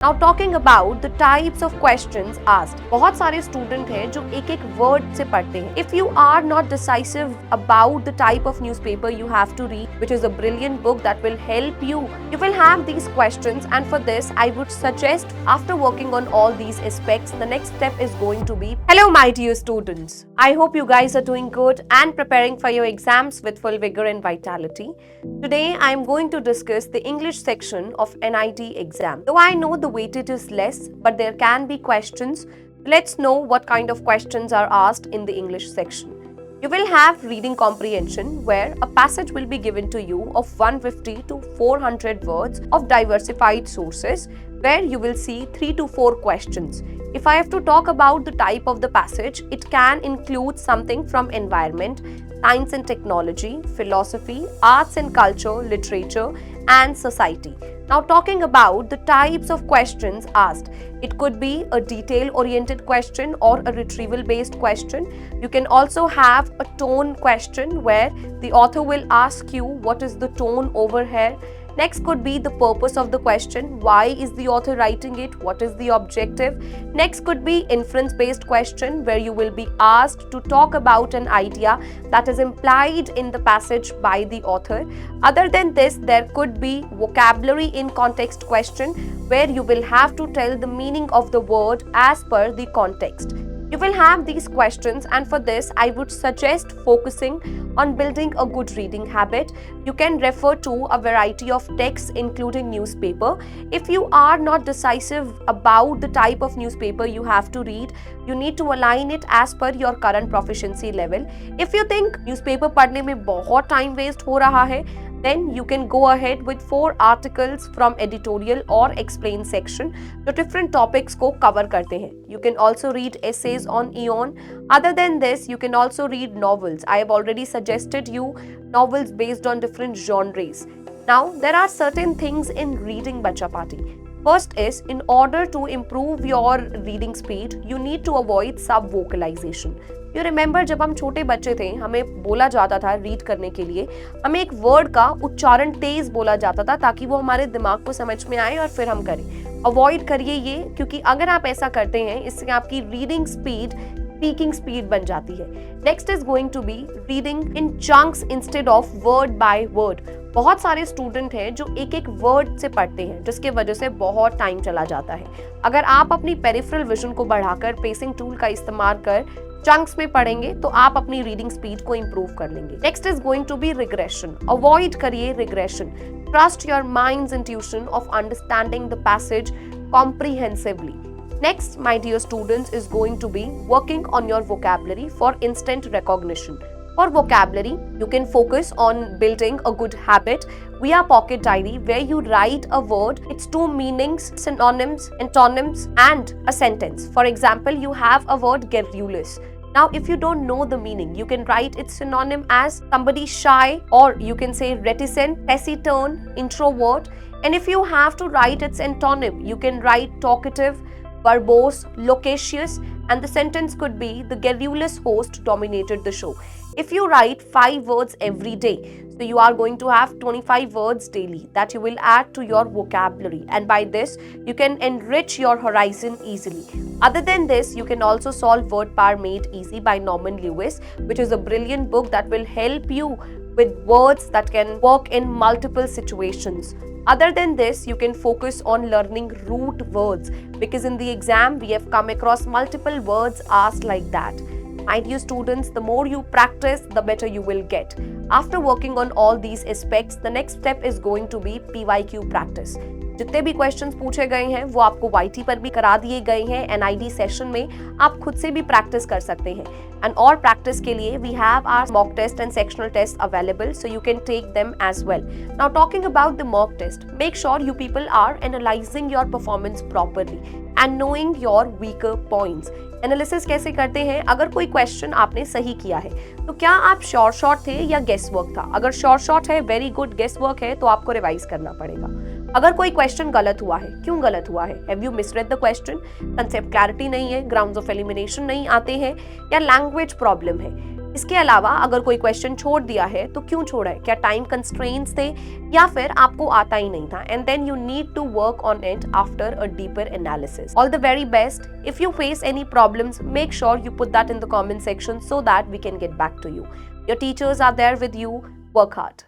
Now talking about the types of questions asked. बहुत सारे student हैं जो एक एक वर्ड से पढ़ते हैं. If you are not decisive about the type of newspaper you have to read, which is a brilliant book that will help you, you will have these questions, and for this I would suggest, after working on all these aspects, the next step is going to be, hello my dear students. I hope you guys are doing good and preparing for your exams with full vigor and vitality. Today I am going to discuss the English section of NIT exam. Though I know the weightage is less, but there can be questions. Let's know what kind of questions are asked in the English section. You will have reading comprehension, where a passage will be given to you of 150 to 400 words of diversified sources, where you will see 3 to 4 questions. If I have to talk about the type of the passage, it can include something from environment, science and technology, philosophy, arts and culture, literature, and society. Now talking about the types of questions asked, it could be a detail-oriented question or a retrieval-based question. You can also have a tone question where the author will ask you what is the tone over here. Next could be the purpose of the question. Why is the author writing it? What is the objective? Next could be inference-based question, where you will be asked to talk about an idea that is implied in the passage by the author. Other than this, there could be vocabulary in context question, where you will have to tell the meaning of the word as per the context. You will have these questions, and for this I would suggest focusing on building a good reading habit. You can refer to a variety of texts including newspaper. If you are not decisive about the type of newspaper you have to read, you need to align it as per your current proficiency level. If you think newspaper पढ़ने में बहुत time waste हो रहा है, then you can go ahead with 4 articles from editorial or explain section जो different topics को cover करते हैं. You can also read essays on Aeon. Other than this, you can also read novels. I have already suggested you novels based on different genres. Now, there are certain things in reading Bacha Party. First is, in order to improve your reading speed, you need to avoid sub-vocalization. You remember जब हम छोटे बच्चे थे, हमें बोला जाता था read करने के लिए, हमें एक वर्ड का उच्चारण तेज बोला जाता था ताकि वो हमारे दिमाग को समझ में आए और फिर हम करें. अवॉइड करिए ये, क्योंकि अगर आप ऐसा करते हैं, इससे आपकी रीडिंग स्पीड स्पीकिंग स्पीड बन जाती है. Next is going to be reading in chunks instead of word by word. बहुत सारे स्टूडेंट हैं जो एक एक वर्ड से पढ़ते हैं, जिसके वजह से बहुत टाइम चला जाता है. अगर आप अपनी पेरिफेरल विजन को बढ़ाकर पेसिंग टूल का इस्तेमाल कर चंक्स में पढ़ेंगे तो आप अपनी रीडिंग स्पीड को इंप्रूव कर लेंगे. Next is going to be regression. Avoid करिए regression. Trust your mind's intuition of understanding the passage comprehensively. Next, my dear students, is going to be working on your vocabulary for instant recognition. For vocabulary, you can focus on building a good habit via pocket diary, where you write a word, its 2 meanings, synonyms, antonyms, and a sentence. For example, you have a word garrulous. Now, if you don't know the meaning, you can write its synonym as somebody shy, or you can say reticent, taciturn, introvert. And if you have to write its antonym, you can write talkative, verbose, loquacious, and the sentence could be the garrulous host dominated the show. If you write 5 words every day, so you are going to have 25 words daily that you will add to your vocabulary, and by this you can enrich your horizon easily. Other than this, you can also solve Word Power Made Easy by Norman Lewis, which is a brilliant book that will help you with words that can work in multiple situations. Other than this, you can focus on learning root words, because in the exam we have come across multiple words asked like that. My dear students, the more you practice, the better you will get. After working on all these aspects, the next step is going to be PYQ practice. जितने भी questions पूछे गए हैं वो आपको YT पर भी करा दिए गए हैं. NID सेशन में आप खुद से भी प्रैक्टिस कर सकते हैं. एंड और प्रैक्टिस के लिए we have our mock test and sectional test available, so you can take them as well. Now talking about the mock test, make sure you people are analysing your performance properly and knowing your weaker points. Analysis कैसे करते हैं? अगर कोई question आपने सही किया है तो क्या आप श्योर शॉट थे या गेस वर्क था? अगर श्योर शॉट है, वेरी गुड. गेस वर्क है तो आपको रिवाइज करना पड़ेगा. अगर कोई क्वेश्चन गलत हुआ है, क्यों गलत हुआ है? Have you misread the question? Concept clarity नहीं है, ग्राउंड्स ऑफ एलिमिनेशन नहीं आते हैं, या लैंग्वेज प्रॉब्लम है? इसके अलावा अगर कोई क्वेश्चन छोड़ दिया है तो क्यों छोड़ा है, क्या टाइम कंस्ट्रेंट्स थे या फिर आपको आता ही नहीं था, and then you need to work on it after a deeper analysis. All the very best. If you face any problems, make sure you put that in the comment section so that we can get back to you. Your teachers are there with you. Work hard.